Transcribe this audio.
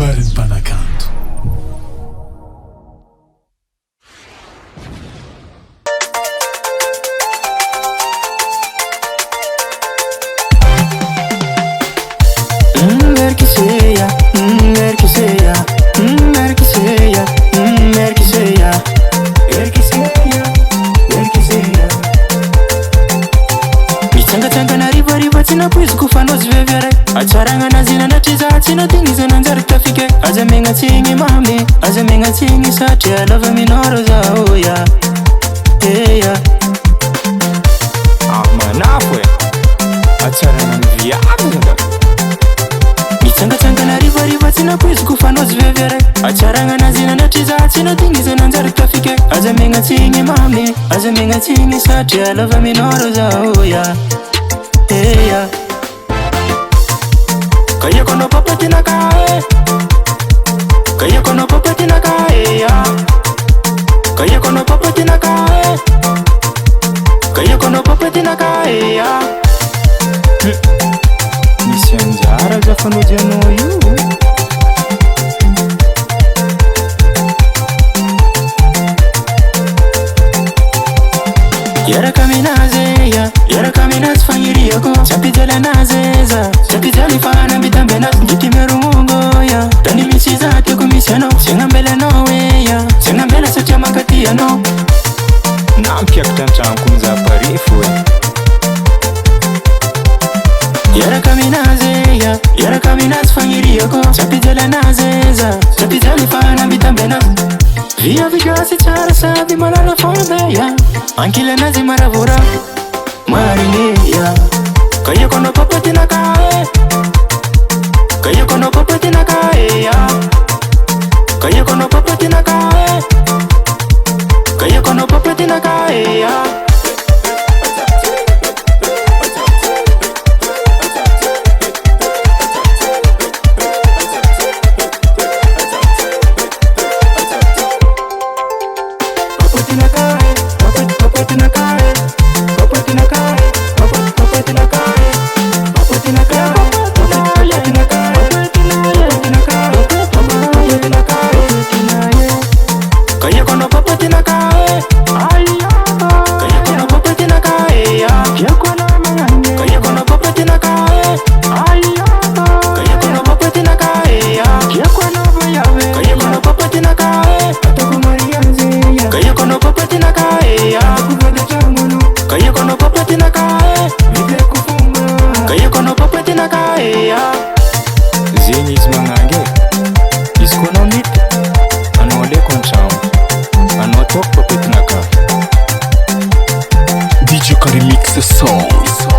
kabarin'ny mpanakanto. Merkiseya, Merkiseya, Merkiseya, Merkiseya, Merkiseya, Merkiseya. Mitsanga-tsangana rivariva tsy napoiziko fanozy veveray. Atsaragna zina natriza tsy natingisa nanjary tafike. Aza megnatsiny mamy, aza megnatsiny satria lava minoro zao ya. Eya manafo e atsaragna miviavina. Mitsanga-tsangana rivariva tsy napoiziko fanozy veveray. Atsaragna nazina natriza tsy natingisa nanjary tafike. Aza megnatsiny mamy, aza megnatsiny satria lava minoro zao ya. Eya kaya kono papatina kae, kaya kono papatina kae ya. Kaya kono papatina kae, kaya kono papatina kae ya. Misy anjara za fanojy anao io. Yaraka minaze ya, yaraka minaze fanyiriako. Chapijala nazeza, chapijali fana mitambena. Jitimeru mungo ya, tani misiza teko misiano. Senga mbele no we ya, senga mbele sacha makati ya no. Nampiakatra an-tragno za parifo e. Yaraka minaze ya, yaraka minaze fanyiriako. Chapijala nazeza, chapijali fana mitambena. Via vigasi tsara sady malala fonde ya. Ankile nazi maravura marine ya. Kaya kono papatina kae, kaya kono papatina kae ya. Kaya kono papatina kae, kaya kono papatina kae ya. Zegny izy magnangy e. Izy koa anao mity, anao aleko an-tragno, anao ataoko papetinaka. DJ Karimix Song.